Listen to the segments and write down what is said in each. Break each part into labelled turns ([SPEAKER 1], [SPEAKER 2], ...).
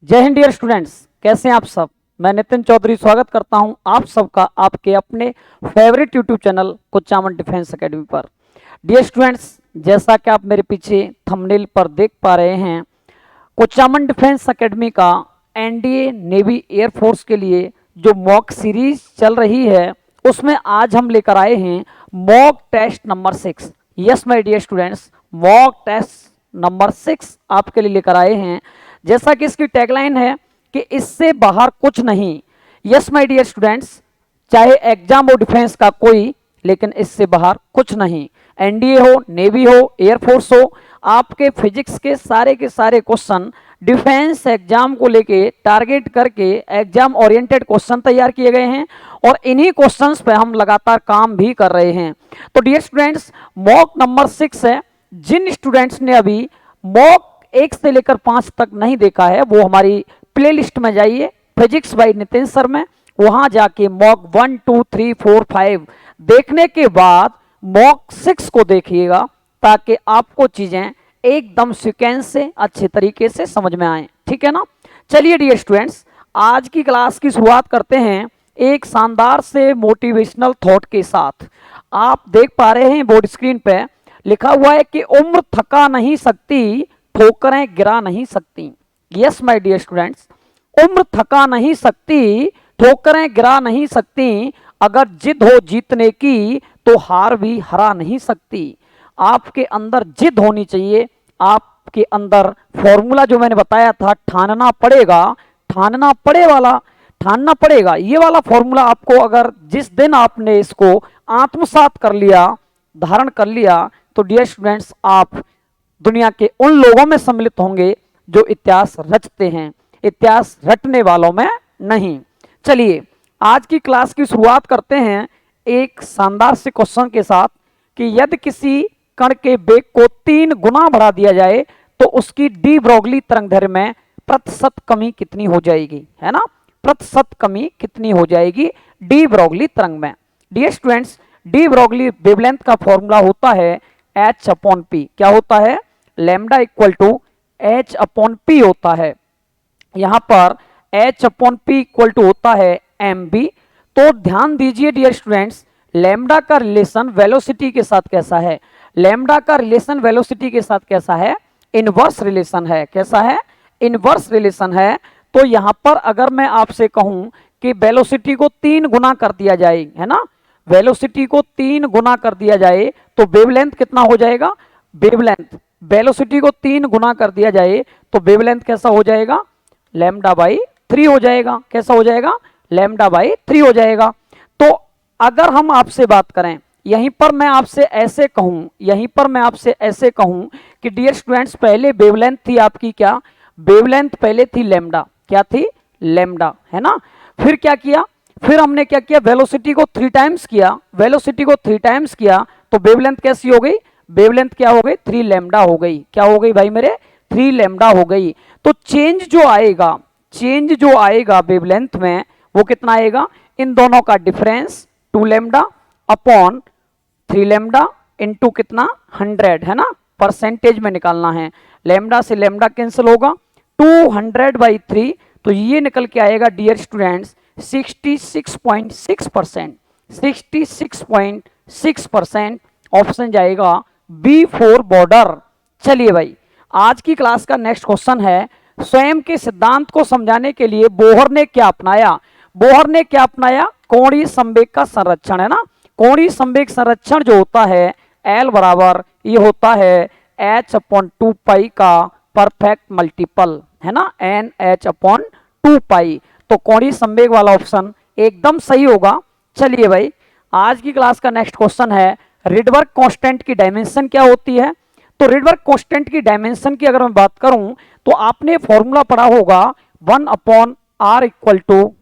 [SPEAKER 1] जय Hind dear students, कैसे हैं आप सब। मैं नितिन चौधरी स्वागत करता हूं आप सबका आपके अपने favourite YouTube channel Kuchaman defence academy पर। डियर स्टूडेंट्स, जैसा कि आप मेरे पीछे थंबनेल पर देख पा रहे हैं, कुचामन डिफेंस एकेडमी का एनडीए नेवी एयरफोर्स के लिए जो मॉक सीरीज चल रही है उसमें आज हम लेकर आए हैं mock test number 6। Yes my dear students, mock test number 6 आपके लिए लेकर आए हैं। जैसा कि इसकी टैगलाइन है कि इससे बाहर कुछ नहीं। यस माय डियर स्टूडेंट्स, चाहे एग्जाम हो डिफेंस का कोई, लेकिन इससे बाहर कुछ नहीं। एनडीए हो, नेवी हो, एयरफोर्स हो, आपके फिजिक्स के सारे क्वेश्चन डिफेंस एग्जाम को लेके टारगेट करके एग्जाम ओरिएंटेड क्वेश्चन तैयार किए गए हैं और इन्हीं क्वेश्चंस पे हम लगातार काम भी कर रहे हैं। तो डियर स्टूडेंट्स, मॉक नंबर 6 है। जिन स्टूडेंट्स ने अभी मॉक 1 से लेकर 5 तक नहीं देखा है वो हमारी प्लेलिस्ट में जाइए, फिजिक्स बाय नितिन सर में, वहां जाके मॉक 1, 2, 3, 4, 5 देखने के बाद मॉक 6 को देखिएगा ताकि आपको चीजें एकदम सीक्वेंस से अच्छे तरीके से समझ में आए। ठीक है ना। चलिए डियर स्टूडेंट्स, आज की क्लास की शुरुआत करते हैं एक शानदार से मोटिवेशनल थॉट के साथ। आप देख पा रहे हैं बोर्ड स्क्रीन पे लिखा हुआ है कि उम्र थका नहीं सकती, ठोकरें गिरा नहीं सकती। यस माय डियर स्टूडेंट्स, उम्र थका नहीं सकती, ठोकरें गिरा नहीं सकती। अगर जिद हो जीतने की तो हार भी हरा नहीं सकती। आपके अंदर जिद होनी चाहिए, आपके अंदर फॉर्मूला जो मैंने बताया था ठानना पड़ेगा, ठानना पड़े वाला ठानना पड़ेगा। ये वाला फॉर्मूला आपको अगर जिस दिन आपने इसको आत्मसात कर लिया, धारण कर लिया, तो डियर स्टूडेंट्स आप दुनिया के उन लोगों में सम्मिलित होंगे जो इतिहास रचते हैं, इतिहास रटने वालों में नहीं। चलिए आज की क्लास की शुरुआत करते हैं एक शानदार से क्वेश्चन के साथ कि यदि किसी कण के वेग को 3 गुना बढ़ा दिया जाए तो उसकी डी ब्रोगली तरंगदैर्घ्य में प्रतिशत कमी कितनी हो जाएगी, है ना। प्रतिशत कमी कितनी हो जाएगी डी ब्रोगली तरंग में। Dear students, de Broglie wavelength का फॉर्मूला होता है H/P। क्या होता है? लैम्डा इक्वल टू H/P होता है। यहां पर H/P इक्वल टू होता है mb। तो ध्यान दीजिए डियर स्टूडेंट्स, लैम्डा का रिलेशन वेलोसिटी के साथ कैसा है? लैम्डा का रिलेशन वेलोसिटी के साथ कैसा है? इनवर्स रिलेशन है। कैसा है? इनवर्स रिलेशन है। तो यहां पर अगर मैं आपसे कहूं कि वेलोसिटी को 3 गुना कर दिया जाए, है ना, वेलोसिटी को 3 गुना कर दिया जाए तो वेवलेंथ कितना हो जाएगा? वेवलेंथ, वेलोसिटी को 3 गुना कर दिया जाए तो वेवलेंथ कैसा हो जाएगा? लैम्डा बाई 3 हो जाएगा। कैसा हो जाएगा? लैम्डा बाई 3 हो जाएगा। तो अगर हम आपसे बात करें, यहीं पर मैं आपसे ऐसे कहूं, यहीं पर मैं आपसे ऐसे कहूं कि डियर स्टूडेंट्स पहले वेवलेंथ थी आपकी, क्या वेवलेंथ पहले थी लैम्डा। क्या थी? लैम्डा, है ना। फिर क्या किया? फिर हमने क्या किया? वेलोसिटी को 3 टाइम्स किया, वेलोसिटी को 3 टाइम्स किया तो वेवलेंथ कैसी हो गई? वेवलेंथ क्या हो गई? 3 लैम्डा हो गई। क्या हो गई भाई मेरे? 3 लैम्डा हो गई। तो चेंज जो आएगा, चेंज जो आएगा वेवलेंथ में वो कितना आएगा? इन दोनों का difference 2 lambda upon 3 lambda into कितना? 100, है ना। परसेंटेज में निकालना है, लैम्डा से लैम्डा कैंसिल होगा, 200/3। तो ये निकल के आएगा डियर स्टूडेंट्स 66.6%। 66.6% ऑप्शन जाएगा B4 बॉर्डर। चलिए भाई, आज की क्लास का नेक्स्ट क्वेश्चन है, स्वयं के सिद्धांत को समझाने के लिए बोहर ने क्या अपनाया? बोहर ने क्या अपनाया? कोणीय संवेग का संरक्षण, है ना। कोणीय संवेग संरक्षण जो होता है L बराबर ये होता है H/2 का परफेक्ट मल्टीपल, है ना, NH/2। तो कोणीय संवेग वाला ऑप्शन एकदम सही होगा। चलिए भाई, आज की क्लास का नेक्स्ट क्वेश्चन है, रिडबर्ग कांस्टेंट की डायमेंशन क्या होती है? तो रिडबर्ग कांस्टेंट की डायमेंशन की अगर मैं बात करूं तो आपने फॉर्मूला पढ़ा होगा 1/r equal to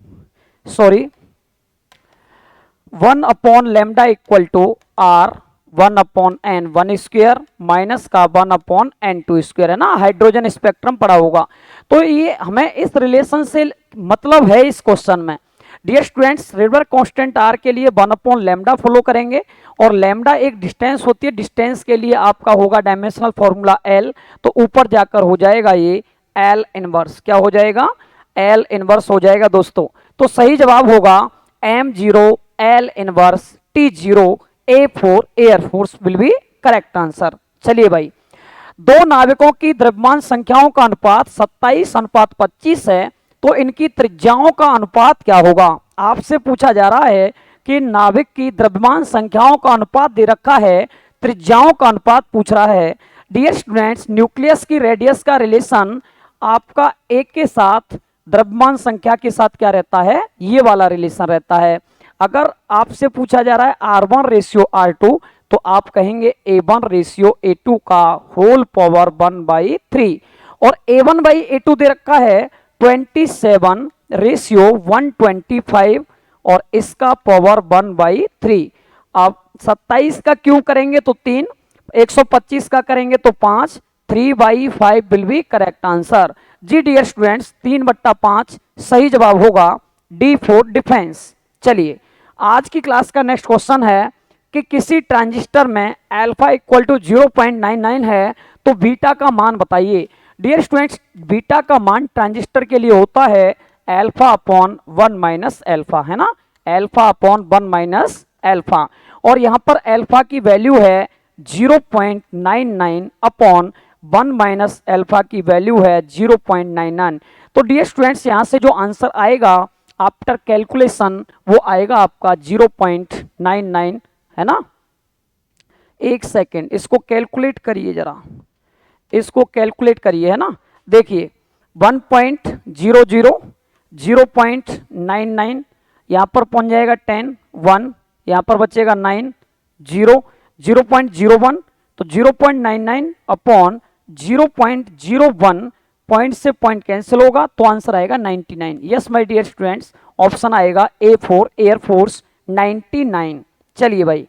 [SPEAKER 1] 1 lambda equal to r 1/n 1 square minus का 1/n2 स्क्वायर, है ना। हाइड्रोजन स्पेक्ट्रम पढ़ा होगा। तो ये हमें इस रिलेशन से मतलब है इस क्वेश्चन में। Dear students, Rydberg constant r के लिए 1/लैम्डा फॉलो करेंगे और लैम्डा एक डिस्टेंस होती है, डिस्टेंस के लिए आपका होगा डायमेंशनल फॉर्मूला L। तो ऊपर जाकर हो जाएगा ये एल इनवर्स। क्या हो जाएगा? एल इनवर्स हो जाएगा दोस्तों। तो सही जवाब होगा M0 L inverse T0 A4 air force will be correct answer. चलिए भाई, दो नाविकों की द्रव्यमान संख्याओं का अनुपात 27:25 है, तो इनकी त्रिज्याओं का अनुपात क्या होगा? आपसे पूछा जा रहा है कि नाविक की द्रव्यमान संख्याओं का अनुपात दे रखा है, त्रिज्याओं का अनुपात पूछ रहा है। डियर स्टूडेंट्स, न्यूक्लियस की रेडियस का रिलेशन आपका एक के साथ द्रव्यमान संख्या के साथ क्या रहता है? ये वाला रिलेशन रहता है। अगर आपसे पूछा जा रहा है R1 रेशियो R2, तो आप कहेंगे A1 रेशियो A2 का होल पावर 1/3, और A1 बाई A2 दे रखा है 27 रेशियो 125, और इसका पावर 1/3। आप 27 का क्यों करेंगे तो 3, 125 का करेंगे तो 5, 3/5 विल बी करेक्ट आंसर। जी डियर स्टूडेंट्स, 3/5 सही जवाब होगा D फॉर डिफेंस। चलिए, आज की क्लास का नेक्स्ट क्वेश्चन है कि किसी ट्रांजिस्टर में अल्फा इक्वल टू 0.99 है, तो बीटा का मान बताइए। डियर स्टूडेंट्स, बीटा का मान ट्रांजिस्टर के लिए होता है अल्फा अपॉन 1 माइनस अल्फा, है ना, अल्फा अपॉन 1 माइनस अल्फा, और यहाँ पर अल्फा की वैल्यू है 0.99 अपॉन 1 माइनस अल्फा की वैल्यू है 0.99। तो डियर स्टूडेंट्स, यहाँ से जो आंसर आएगा आफ्टर कैलकुलेशन वो आएगा आपका 0.99, है ना। एक सेकेंड, इसको कैलकुलेट करिए जरा, इसको कैलकुलेट करिए, है ना। देखिए 1.00, 0.99, यहाँ पर पहुंच जाएगा 10, 1, यहाँ पर बचेगा 9, 0, 0.01, तो 0.99 अपॉन 0.01, पॉइंट से पॉइंट कैंसिल होगा, तो आंसर आएगा 99। Yes my dear students, option आएगा A फॉर एयरफोर्स 99। चलिए भाई,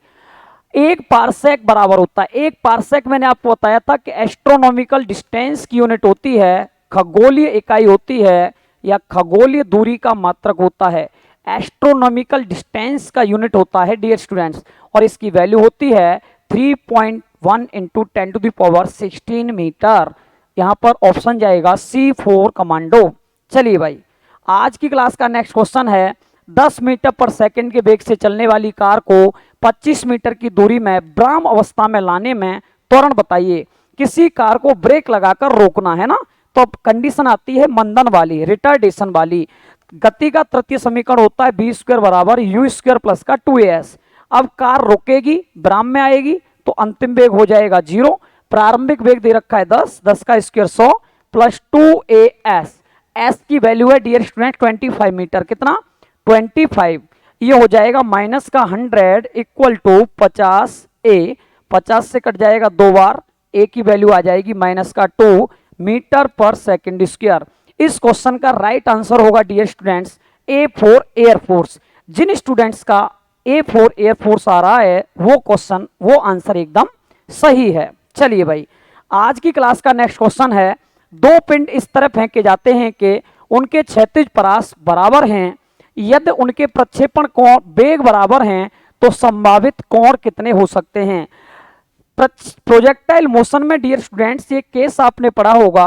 [SPEAKER 1] एक पारसेक बराबर होता है, एक पारसेक मैंने आपको बताया था कि एस्ट्रोनॉमिकल डिस्टेंस की यूनिट होती है, खगोलीय इकाई होती है, या खगोलीय दूरी का मात्रक होता है। एस्ट्रोनॉमिकल डिस्टेंस का यूनिट होता है डियर स्टूडेंट्स, और इसकी वैल्यू होती है 3.1 इंटू 10⁻16 मीटर। यहाँ पर ऑप्शन जाएगा C4 कमांडो। चलिए भाई, आज की क्लास का नेक्स्ट क्वेश्चन है, 10 मीटर पर सेकंड के वेग से चलने वाली कार को 25 मीटर की दूरी में ब्राह्म अवस्था में लाने में त्वरण बताइए। किसी कार को ब्रेक लगाकर रोकना है ना, तो अब कंडीशन आती है मंदन वाली, रिटार्डेशन वाली। गति का तृतीय समीकरण होता है b² बराबर u² प्लस का 2as। अब कार रोकेगी, ब्राह्म में आएगी, तो अंतिम वेग हो जाएगा 0। प्रारंभिक वेग दे रखा है 10, 10 का स्क्वायर 100 प्लस 2as। एस की वैल्यू है डियर स्टूडेंट 25 मीटर, कितना 25, ये हो जाएगा माइनस का 100 इक्वल टू 50a, 50 से कट जाएगा 2 बार, a की वैल्यू आ जाएगी माइनस का 2 मीटर पर सेकंड स्क्वायर। इस क्वेश्चन का राइट आंसर होगा dear students A for air force. जिन स्टूडेंट्स का A फॉर एयरफोर्स आ रहा है वो क्वेश्चन, वो आंसर एकदम सही है। चलिए भाई, आज की क्लास का नेक्स्ट क्वेश्चन है, दो पिंड इस तरह फेंके जाते हैं कि उनके क्षैतिज परास बराबर हैं, यदि उनके प्रक्षेपण कोण वेग बराबर हैं, तो संभावित कोण कितने हो सकते हैं। प्रोजेक्टाइल मोशन में डियर स्टूडेंट्स ये केस आपने पढ़ा होगा,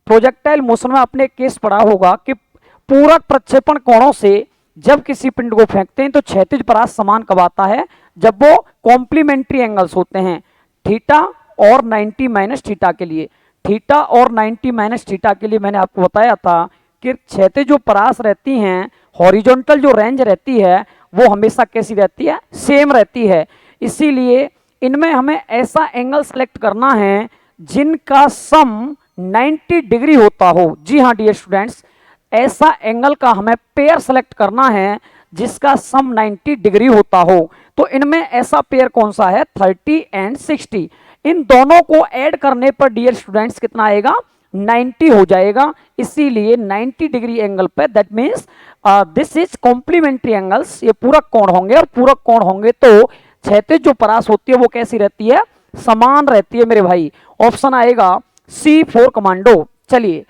[SPEAKER 1] प्रोजेक्टाइल मोशन में आपने केस पढ़ा होगा कि पूरक प्रक्षेपण कोणों से जब किसी पिंड को फेंकते हैं तो क्षैतिज परास समान कब आता है, जब वो कॉम्प्लीमेंट्री एंगल्स होते हैं, थीटा और 90 माइनस थीटा के लिए। थीटा और 90 माइनस थीटा के लिए मैंने आपको बताया था कि क्षैतिज जो परास रहती हैं, हॉरिजॉन्टल जो रेंज रहती है वो हमेशा कैसी रहती है, सेम रहती है। इसीलिए इनमें हमें ऐसा एंगल सेलेक्ट करना है जिनका सम 90 डिग्री होता हो। जी हाँ डियर स्टूडेंट्स, ऐसा एंगल का हमें पेयर सेलेक्ट करना है जिसका सम 90 डिग्री होता हो। तो इनमें ऐसा पेयर कौन सा है, 30 एंड 60। इन दोनों को ऐड करने पर डियर स्टूडेंट्स कितना आएगा, 90 हो जाएगा। इसीलिए 90 डिग्री एंगल पे, that means this is complementary angles, ये पूरक कोण होंगे, और पूरक कोण होंगे तो क्षैतिज जो परास होती है वो कैसी रहती है, समान रहती है मेरे भाई। ऑप्शन आएगा C4 कमांडो। चलिए,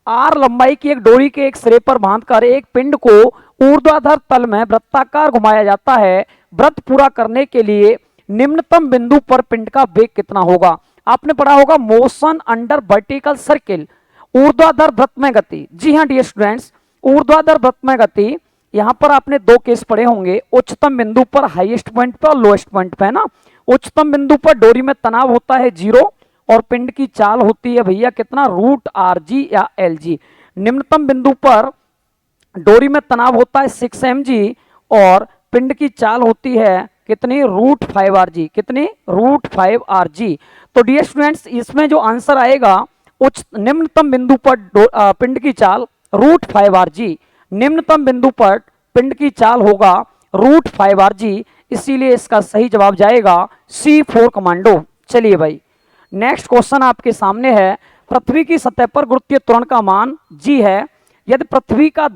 [SPEAKER 1] आर लंबाई की एक डोरी के एक सिरे पर बांधकर एक पिंड को ऊर्ध्वाधर तल में वृत्ताकार घुमाया जाता है। व्रत पूरा करने के लिए निम्नतम बिंदु पर पिंड का वेग कितना होगा। आपने पढ़ा होगा मोशन अंडर वर्टिकल सर्किल, ऊर्ध्वाधर वृत्त में गति, जी हाँ डियर स्टूडेंट्स, ऊर्ध्वाधर वृत्त में गति, यहाँ पर आपने दो केस पढ़े होंगे, उच्चतम बिंदु पर हाईएस्ट पॉइंट पर और लोएस्ट पॉइंट पे, है ना। उच्चतम बिंदु पर डोरी में तनाव होता है 0 और पिंड की चाल होती है भैया कितना, √RG या LG। निम्नतम बिंदु पर डोरी में तनाव होता है 6 mg और पिंड की चाल होती है कितनी, √5RG, कितनी, √5RG। तो डियर स्टूडेंट्स इसमें जो आंसर आएगा, उच्च निम्नतम बिंदु पर पिंड की चाल √5RG, निम्नतम बिंदु पर पिंड की चाल होगा √5RG, इसीलिए इसका सही जवाब जाएगा C4 कमांडो। चलिए भाई नेक्स्ट क्वेश्चन आपके सामने है, पृथ्वी की सतह पर गुरुत्वीय त्वरण का मान G है, यदि पृथ्वी का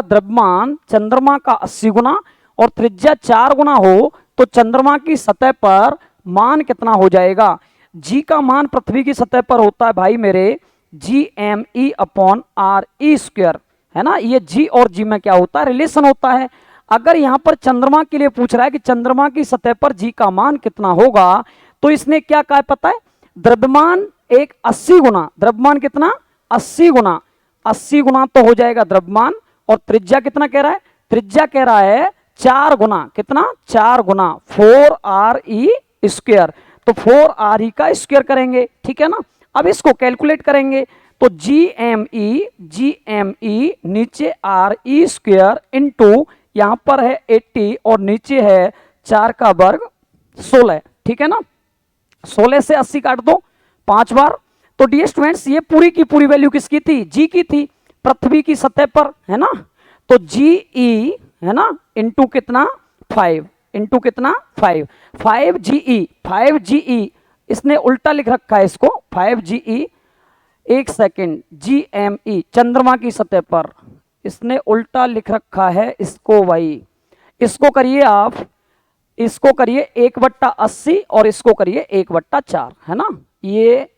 [SPEAKER 1] द्रव्यमान चंद्रमा का 80 गुना और त्रिज्या 4 गुना हो तो चंद्रमा की सतह पर मान कितना हो जाएगा। जी का मान पृथ्वी की सतह पर होता है भाई मेरे GME/RE², है ना। ये जी और जी में क्या होता है, रिलेशन होता है। अगर यहां पर चंद्रमा के लिए पूछ रहा है कि चंद्रमा की सतह पर जी का मान कितना होगा, तो इसने क्या कहा पता है, द्रव्यमान एक 80 गुना, द्रव्यमान कितना 80 गुना, 80 गुना तो हो जाएगा द्रव्यमान, और त्रिज्या कितना कह रहा है, त्रिज्या कह रहा है 4 गुना, कितना 4 गुना 4RE², तो 4RE का स्क्वायर करेंगे, ठीक है ना। अब इसको कैलकुलेट करेंगे तो GME नीचे RE² इंटू यहां पर है 80 और नीचे है 4 का वर्ग 16, ठीक है ना। 16 से 80 काट दो 5 बार। तो डियर स्टूडेंट्स ये पूरी की पूरी वैल्यू किसकी थी, जी की थी, पृथ्वी की सतह पर, है ना। तो GE है ना इंटू कितना 5, इंटू कितना 5, 5GE, इसने उल्टा लिख रखा है इसको 5GE, एक सेकेंड, GME चंद्रमा की सतह पर, इसने उल्टा लिख रखा है इसको भाई, इसको करिए आप, इसको करिए 1/80 और इसको करिए 1/4, है ना। ये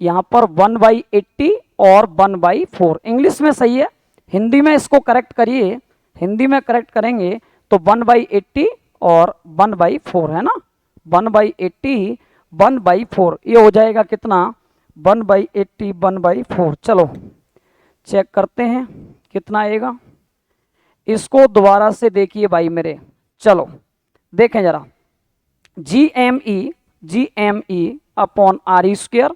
[SPEAKER 1] यहां पर 1/80 और 1/4, इंग्लिश में सही है, हिंदी में इसको करेक्ट करिए, हिंदी में करेक्ट करेंगे तो 1/80 और 1/4, है ना। 1/80 1/4 ये हो जाएगा कितना, 1/80 1/4। चलो चेक करते हैं कितना आएगा, इसको दोबारा से देखिए भाई मेरे, चलो देखें जरा, GME/RE²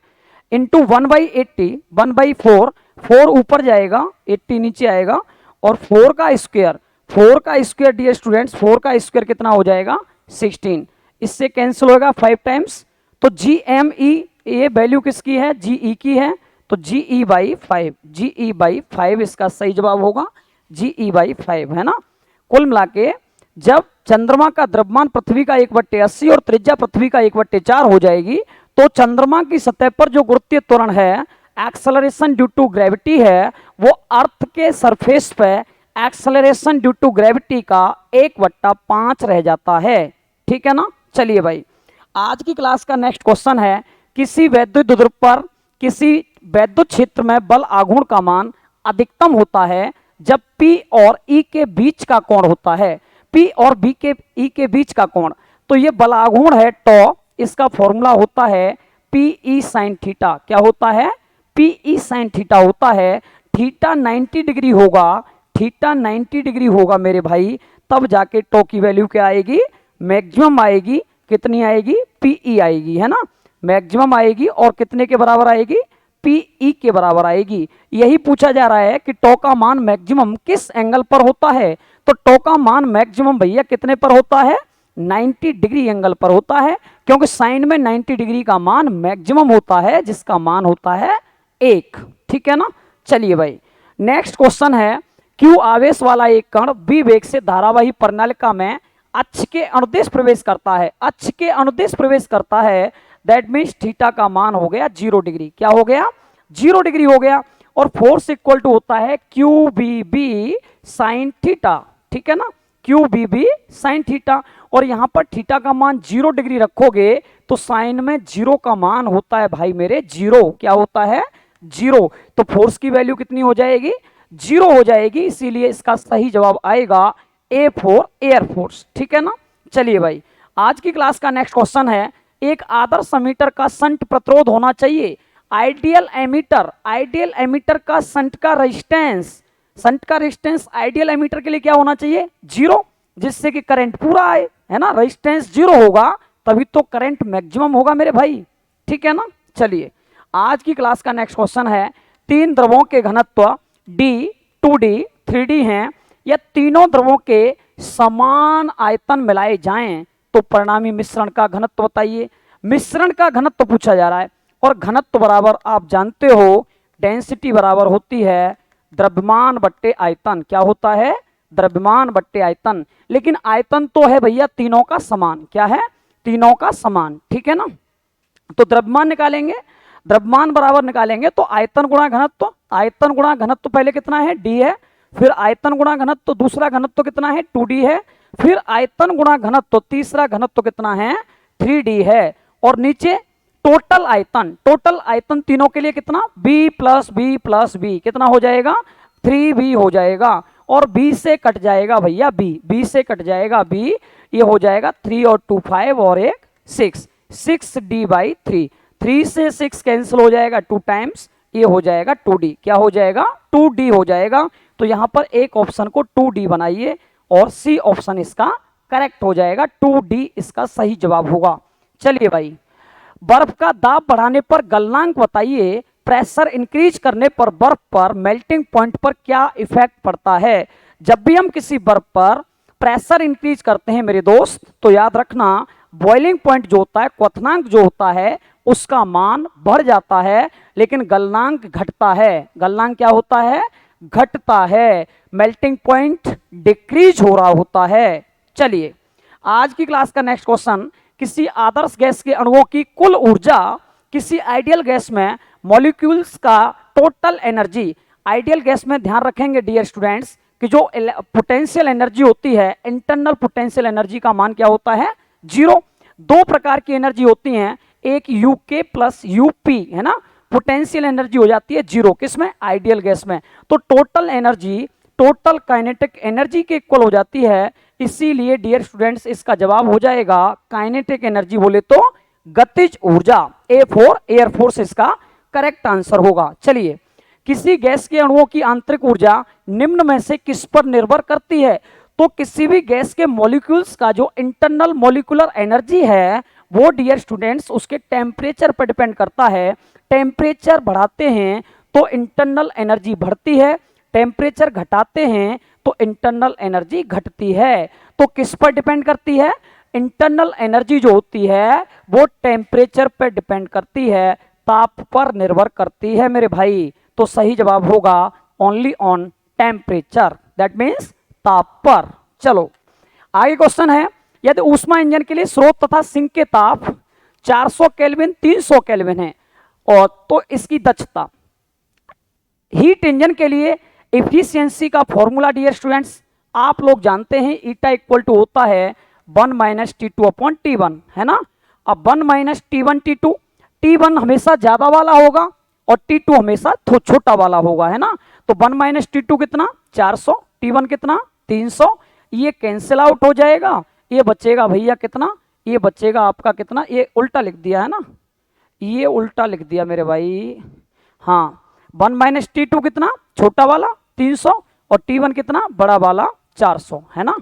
[SPEAKER 1] इंटू 1/80 1/4, 4 ऊपर जाएगा 80 नीचे आएगा, और 4 का स्क्वायर डियर स्टूडेंट्स, 4 का स्क्वायर कितना हो जाएगा 16, इससे कैंसिल होगा 5 टाइम्स। तो GME ये वैल्यू किसकी है, GE की है, तो GE/5 इसका सही जवाब होगा, GE/5, है ना। कुल मिला के जब चंद्रमा का द्रव्यमान पृथ्वी का 1/80 और त्रिज्या पृथ्वी का 1/4 हो जाएगी, तो चंद्रमा की सतह पर जो गुरुत्वीय त्वरण है, एक्सेलरेशन ड्यू टू ग्रेविटी है, वो अर्थ के सरफेस पे एक्सेलरेशन ड्यू टू ग्रेविटी का 1/5 रह जाता है, ठीक है ना। चलिए भाई आज की क्लास का नेक्स्ट क्वेश्चन है, किसी वैद्युत ध्रुव पर किसी वैद्युत क्षेत्र में बल आघूर्ण का मान अधिकतम होता है जब P और E के बीच का कोण होता है, P और E के बीच का कोण, तो ये बल आघूर्ण है टॉ, इसका फॉर्मूला होता है PE sin थीटा, क्या होता है PE sin थीटा होता है, थीटा 90 डिग्री होगा, थीटा 90 डिग्री होगा मेरे भाई, तब जाके टॉ की वैल्यू क्या आएगी, मैक्सिमम आएगी, कितनी आएगी PE आएगी, है ना, मैक्सिमम आएगी, और कितने के बराबर आएगी, PE के बराबर आएगी। यही पूछा जा रहा है कि टॉ का मान मैक्सिमम किस एंगल पर होता है, तो टॉ का मान मैक्सिमम भैया कितने पर होता है, 90 डिग्री एंगल पर होता है, क्योंकि साइन में 90 डिग्री का मान मैक्सिमम होता है, जिसका मान होता है 1, ठीक है ना। चलिए भाई नेक्स्ट क्वेश्चन है, Q आवेश वाला एक कण B वेग से धारावाही प्रणालिका में अक्ष के अनुदेश प्रवेश करता है, अक्ष के अनुदेश प्रवेश करता है, दैट मीन्स थीटा का मान हो गया 0 डिग्री, क्या हो गया 0 डिग्री हो गया, और फोर्स इक्वल टू होता है QBB sin थीटा, ठीक है ना, QBB sin थीटा, और यहाँ पर थीटा का मान 0 डिग्री रखोगे तो साइन में 0 का मान होता है भाई मेरे 0, क्या होता है 0, तो फोर्स की वैल्यू कितनी हो जाएगी 0 हो जाएगी, इसीलिए इसका सही जवाब आएगा A फॉर एयर फोर्स, ठीक है ना। चलिए भाई आज की क्लास का नेक्स्ट क्वेश्चन है, एक आदर्श मीटर का शंट प्रतिरोध होना चाहिए, आइडियल एमीटर का संट का रेजिस्टेंस आइडियल एमीटर के लिए क्या होना चाहिए, 0, जिससे कि करंट पूरा आए, है ना। रेजिस्टेंस 0 होगा तभी तो करंट मैक्सिमम होगा मेरे भाई, ठीक है ना। चलिए आज की क्लास का नेक्स्ट क्वेश्चन है, 3 द्रवों के घनत्व D, 2D, 3D हैं, या तीनों द्रवों के समान आयतन मिलाए जाएं तो परिणामी मिश्रण का घनत्व बताइए। मिश्रण का घनत्व पूछा जा रहा है, और घनत्व बराबर आप जानते हो डेंसिटी बराबर होती है द्रव्यमान बट्टे आयतन। क्या होता है, द्रव्यमान बट्टे आयतन। लेकिन आयतन तो है भैया तीनों का समान, क्या है, तीनों का समान, ठीक है ना। तो द्रव्यमान निकालेंगे, द्रव्यमान बराबर निकालेंगे तो आयतन गुणा घनत्व, आयतन गुणा घनत्व पहले कितना है, D है, फिर आयतन गुणा घनत्व दूसरा घनत्व कितना है, 2D है, फिर आयतन गुणा घनत्व तीसरा घनत्व कितना है, 3D है, और नीचे टोटल आयतन तीनों के लिए कितना, B plus B plus B कितना हो जाएगा, 3B हो जाएगा, और B से कट जाएगा भैया B से कट जाएगा B, ये हो जाएगा 3 और 2 5 और 1 6, 6D/3, 3 से 6 कैंसिल हो जाएगा 2 टाइम्स, ये हो जाएगा 2D, क्या हो जाएगा 2D हो जाएगा। तो यहां पर एक ऑप्शन को 2D बनाइए और C ऑप्शन इसका करेक्ट हो जाएगा, 2D इसका सही जवाब होगा। चलिए भाई, बर्फ का दाब बढ़ाने पर गलनांक बताइए, प्रेशर इंक्रीज करने पर बर्फ पर मेल्टिंग पॉइंट पर क्या इफेक्ट पड़ता है। जब भी हम किसी बर्फ पर प्रेशर इंक्रीज करते हैं मेरे दोस्त, तो याद रखना बॉइलिंग पॉइंट जो होता है, क्वथनांक जो होता है, उसका मान बढ़ जाता है, लेकिन गलनांक घटता है। गलनांक क्या होता है, घटता है, मेल्टिंग पॉइंट डिक्रीज हो रहा होता है। चलिए आज की क्लास का नेक्स्ट क्वेश्चन, किसी आदर्श गैस के अणुओं की कुल ऊर्जा किसी आइडियल गैस में मॉलिक्यूल्स का टोटल एनर्जी। आइडियल गैस में ध्यान रखेंगे डियर स्टूडेंट्स कि जो पोटेंशियल एनर्जी होती है, इंटरनल पोटेंशियल एनर्जी का मान क्या होता है, 0। दो प्रकार की एनर्जी होती हैं, एक यूके प्लस यूपी, है ना, पोटेंशियल एनर्जी हो जाती है 0 किसमें, आइडियल गैस में। तो total energy total kinetic energy के इक्वल हो जाती है, इसीलिए डियर स्टूडेंट्स इसका जवाब हो जाएगा काइनेटिक एनर्जी बोले तो गतिज ऊर्जा, A4 एयर फोर्स इसका करेक्ट आंसर होगा। चलिए, किसी गैस के अणुओं की आंतरिक ऊर्जा निम्न में से किस पर निर्भर करती है। तो किसी भी गैस के मॉलिक्यूल्स का जो इंटरनल मॉलिक्यूलर एनर्जी है वो डियर स्टूडेंट्स उसके टेम्परेचर पर डिपेंड करता है। टेम्परेचर बढ़ाते हैं तो इंटरनल एनर्जी बढ़ती है, टेम्परेचर घटाते हैं तो इंटरनल एनर्जी घटती है। तो किस पर डिपेंड करती है, इंटरनल एनर्जी जो होती है वो टेम्परेचर पर डिपेंड करती है, ताप पर निर्भर करती है मेरे भाई। तो सही जवाब होगा only on temperature, that means ताप पर। चलो आगे क्वेश्चन है, यदि ऊष्मा इंजन के लिए स्रोत तथा सिंक के ताप 400 केल्विन 300 केल्विन है, और तो इसकी दक्षता, हीट इंजन के लिए एफिशिएंसी का फॉर्मूला डियर स्टूडेंट्स आप लोग जानते हैं, ईटा इक्वल टू होता है 1 - T2 अपॉन T1, है ना। अब 1 - T1 T2, T1 हमेशा ज्यादा वाला होगा और T2 हमेशा छोटा वाला होगा, है ना। तो 1 - T2 कितना 400, T1 कितना 300, ये कैंसिल आउट हो जाएगा, ये बचेगा भैया कितना, ये बचेगा आपका कितना, ये उल्टा लिख दिया है ना, ये उल्टा लिख दिया मेरे भाई, हाँ 1 - T2 कितना छोटा वाला 300 और T1 कितना बड़ा वाला 400, है ना।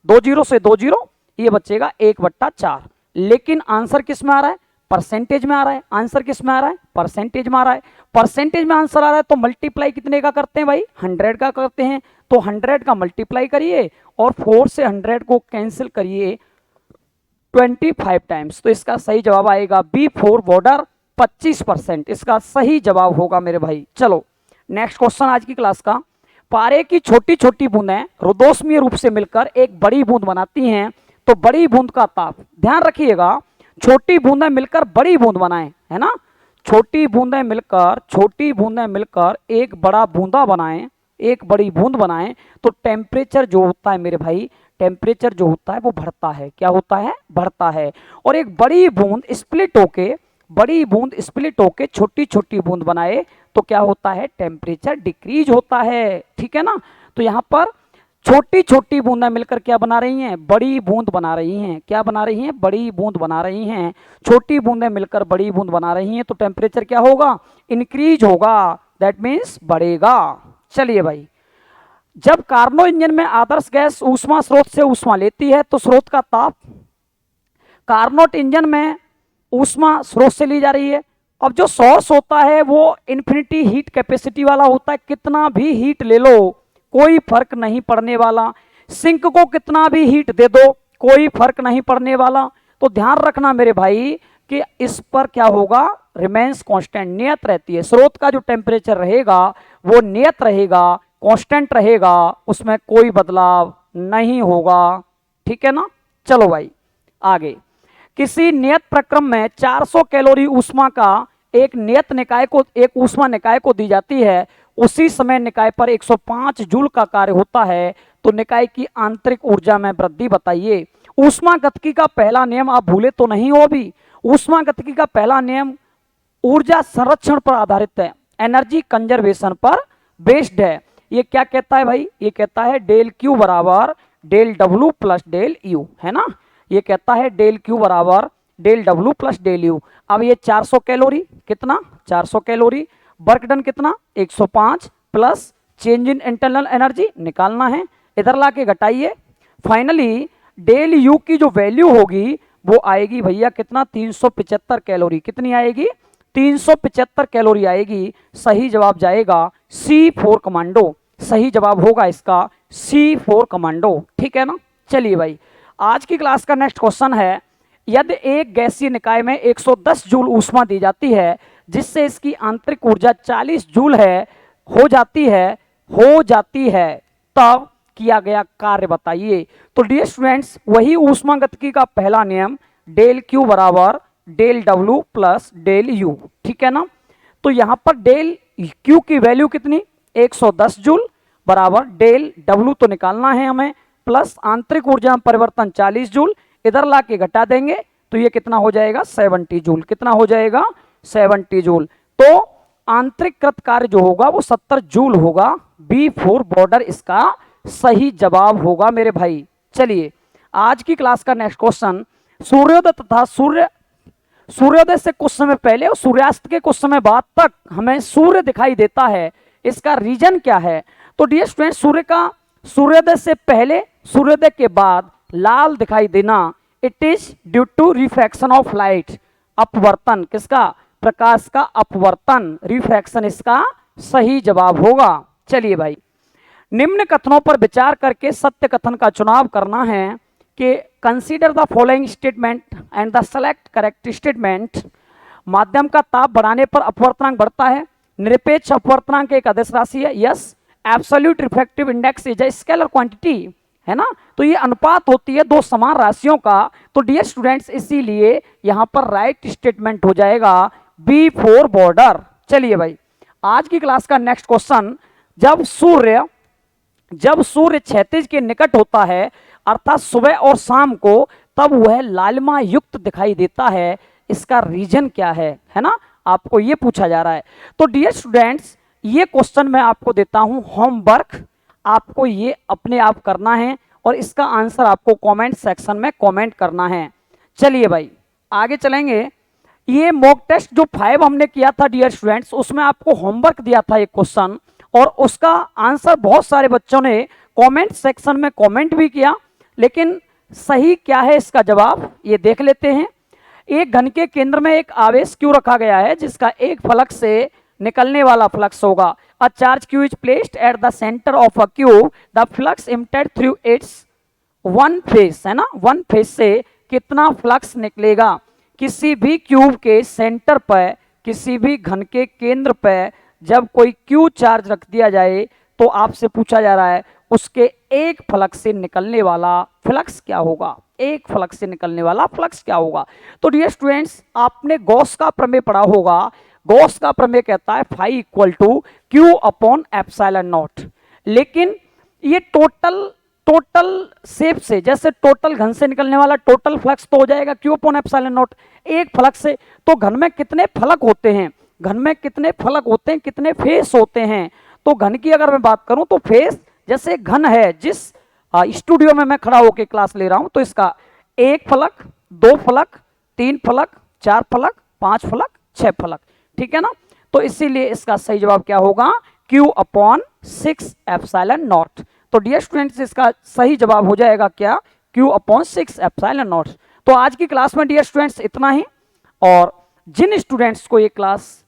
[SPEAKER 1] 2 0 से 2 0, ये बचेगा 1/4। लेकिन आंसर किस में आ रहा है, परसेंटेज में आ रहा है। आंसर किस में आ रहा है, परसेंटेज में आ रहा है। परसेंटेज में आंसर आ रहा है तो मल्टीप्लाई कितने का करते हैं भाई, 100 का करते हैं। तो 100 का मल्टीप्लाई करिए और 4 से 100 को कैंसिल करिए 25 टाइम्स, तो इसका सही जवाब आएगा B4 बॉर्डर 25%, इसका सही जवाब होगा मेरे भाई। चलो नेक्स्ट क्वेश्चन आज की क्लास का, पारे की छोटी छोटी बूंदें रुद्धोष्मीय रूप से मिलकर एक बड़ी बूंद बनाती हैं, तो बड़ी बूंद का ताप, ध्यान रखिएगा छोटी बूंदें मिलकर बड़ी बूंद बनाएं, है ना, छोटी बूंदें मिलकर एक बड़ा बूंदा बनाएं, एक बड़ी बूंद बनाएं, तो टेम्परेचर जो होता है मेरे भाई, टेम्परेचर जो होता है वो बढ़ता है, क्या होता है, बढ़ता है। और एक बड़ी बूंद स्प्लिट होके छोटी छोटी बूंद बनाए तो क्या होता है, टेम्परेचर डिक्रीज होता है, ठीक है ना। तो यहाँ पर छोटी छोटी बूंदें मिलकर क्या बना रही हैं, बड़ी बूंद बना रही हैं। क्या बना रही हैं, बड़ी बूंद बना रही हैं। छोटी बूंदें मिलकर बड़ी बूंद बना रही हैं, तो टेम्परेचर क्या होगा, इंक्रीज होगा, दैट मीन्स बढ़ेगा। चलिए भाई, जब कार्नो इंजन में आदर्श गैस ऊष्मा स्रोत से ऊष्मा लेती है तो स्रोत का ताप, कार्नोट इंजन में ऊष्मा स्रोत से ली जा रही है। अब जो सोर्स होता है वो इन्फिनिटी हीट कैपेसिटी वाला होता है, कितना भी हीट ले लो कोई फर्क नहीं पड़ने वाला। सिंक को कितना भी हीट दे दो कोई फर्क नहीं पड़ने वाला। तो ध्यान रखना मेरे भाई कि इस पर क्या होगा, रिमेन्स कांस्टेंट, नियत रहती है। स्रोत का जो टेम्परेचर रहेगा वो नियत रहेगा, कांस्टेंट रहेगा, उसमें कोई बदलाव नहीं होगा। ठीक है ना। चलो भाई आगे, किसी नियत प्रक्रम में 400 कैलोरी ऊष्मा का एक नियत निकाय को, एक ऊष्मा निकाय को दी जाती है, उसी समय निकाय पर 105 जूल का कार्य होता है, तो निकाय की आंतरिक ऊर्जा में वृद्धि बताइए। ऊष्मागतिकी का पहला नियम आप भूले तो नहीं हो अभी। ऊष्मागतिकी का पहला नियम ऊर्जा संरक्षण पर आधारित है, एनर्जी कंजर्वेशन पर बेस्ड है। ये क्या कहता है भाई, ये कहता है डेल क्यू बराबर del W plus del U, है ना। ये कहता है डेल क्यू बराबर del W plus del U. अब ये 400 कैलोरी, कितना 400 कैलोरी, वर्क डन कितना 105 plus change in internal energy निकालना है, इधर लाके घटाइए। फाइनली डेल यू की जो वैल्यू होगी वो आएगी भैया कितना, 375 कैलोरी। कितनी आएगी, 375 कैलोरी आएगी। सही जवाब जाएगा C4 कमांडो, सही जवाब होगा इसका C4 कमांडो। ठीक है ना। चलिए भाई, आज की क्लास का नेक्स्ट क्वेश्चन है, यदि एक गैसीय निकाय में 110 जूल ऊष्मा दी जाती है जिससे इसकी आंतरिक ऊर्जा 40 जूल हो जाती है, तब किया गया कार्य बताइए। तो डियर स्टूडेंट्स, वही ऊष्मागतिकी का पहला नियम डेल क्यू बराबर del W plus del U. ठीक है ना। तो यहां पर डेल क्यू की वैल्यू कितनी 110 जूल बराबर डेल डब्ल्यू तो निकालना है हमें, प्लस आंतरिक ऊर्जा में परिवर्तन 40 जूल, इधर ला के घटा देंगे तो ये कितना हो जाएगा 70 जूल। कितना हो जाएगा 70 जूल। तो आंतरिक कृत कार्य जो होगा वो 70 जूल होगा। B4 बॉर्डर इसका सही जवाब होगा मेरे भाई। चलिए आज की क्लास का नेक्स्ट क्वेश्चन, सूर्योदय तथा सूर्योदय से कुछ समय पहले और सूर्यास्त के कुछ समय बाद तक हमें सूर्य दिखाई देता है, इसका रीजन क्या है। तो डियर स्टूडेंट, सूर्य का सूर्योदय से पहले सूर्योदय के बाद लाल दिखाई देना, it is due to refraction of light, अपवर्तन, किसका, प्रकाश का अपवर्तन, रिफ्रैक्शन इसका सही जवाब होगा। चलिए भाई, निम्न कथनों पर विचार करके सत्य कथन का चुनाव करना है कि consider the following statement and the select correct statement. माध्यम का ताप बढ़ाने पर अपवर्तनांक बढ़ता है, निरपेक्ष अपवर्तनांक एक अदिश राशि है, yes. Absolute refractive index is a scalar quantity, है ना। तो ये अनुपात होती है दो समान राशियों का। तो डियर स्टूडेंट्स, इसीलिए यहां पर राइट स्टेटमेंट हो जाएगा B4 बॉर्डर। चलिए भाई, आज की क्लास का नेक्स्ट क्वेश्चन, जब सूर्य क्षैतिज के निकट होता है अर्थात सुबह और शाम को, तब वह लालिमा युक्त दिखाई देता है, इसका रीजन क्या है ना, आपको ये पूछा जा रहा है। तो डियर स्टूडेंट्स, ये क्वेश्चन मैं आपको देता हूं होमवर्क, आपको ये अपने आप करना है और इसका आंसर आपको कमेंट सेक्शन में कमेंट करना है। चलिए भाई आगे चलेंगे। ये मॉक टेस्ट जो 5 हमने किया था डियर स्टूडेंट्स, उसमें आपको होमवर्क दिया था एक क्वेश्चन, और उसका आंसर बहुत सारे बच्चों ने कमेंट सेक्शन में कमेंट भी किया, लेकिन सही क्या है इसका जवाब ये देख लेते हैं। एक घन के केंद्र में एक आवेश क्यू रखा गया है जिसका एक फलक से निकलने वाला फ्लक्स होगा। A charge Q is placed at the centre of a cube, the flux emitted through it's one face, है ना, वन फेस से कितना फ्लक्स निकलेगा। किसी भी क्यूब के सेंटर पर, किसी भी घन के केंद्र पर जब कोई क्यू चार्ज रख दिया जाए तो आपसे पूछा जा रहा है उसके एक फलक से निकलने वाला फ्लक्स क्या होगा, एक फलक से निकलने वाला फ्लक्स क्या होगा। तो डियर स्टूडेंट्स, आपने गॉस का प्रमेय पढ़ा होगा। गॉस का प्रमेय कहता है phi equal to Q upon epsilon naught, लेकिन ये टोटल शेप से, जैसे टोटल घन से निकलने वाला टोटल फ्लक्स तो हो जाएगा क्यू अपॉन एप्सिलॉन नॉट, एक फलक से। तो घन में कितने फलक होते हैं, घन में कितने फलक होते हैं, कितने फेस होते हैं। तो घन की अगर मैं बात करूं तो फेस, जैसे घन है, जिस स्टूडियो में मैं खड़ा होकर क्लास ले रहा हूं, तो इसका 1 फलक, 2 फलक, 3 फलक, 4 फलक, 5 फलक, 6 फलक, ठीक है ना। तो इसीलिए इसका सही जवाब क्या होगा, Q/6 एप्सिलॉन नॉट। तो डियर स्टूडेंट्स इसका सही जवाब हो जाएगा क्या, Q/6 एप्सिलॉन नॉट। तो आज की क्लास में डियर स्टूडेंट्स इतना ही, और जिन स्टूडेंट्स को ये क्लास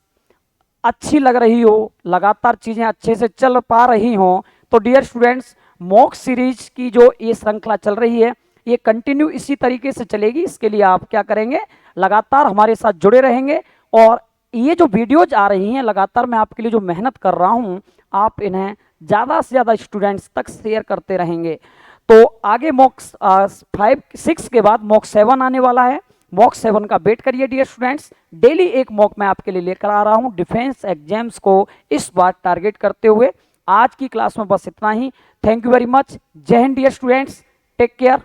[SPEAKER 1] अच्छी लग रही हो, लगातार चीजें अच्छे से चल पा रही हो, तो डियर स्टूडेंट्स मॉक सीरीज की जो ये श्रृंखला चल रही है ये कंटिन्यू इसी तरीके से चलेगी। इसके लिए आप क्या करेंगे, लगातार हमारे साथ जुड़े रहेंगे, और ये जो वीडियोज आ रही हैं लगातार मैं आपके लिए जो मेहनत कर रहा हूँ, आप इन्हें ज़्यादा से ज़्यादा स्टूडेंट्स तक शेयर करते रहेंगे। तो आगे मॉक 5-6 के बाद मॉक 7 आने वाला है। मॉक 7 का वेट करिए डियर स्टूडेंट्स। डेली एक मॉक मैं आपके लिए लेकर आ रहा हूँ डिफेंस एग्जाम्स को इस बार टारगेट करते हुए। आज की क्लास में बस इतना ही। Thank you very much. Jai Hind dear students, take care.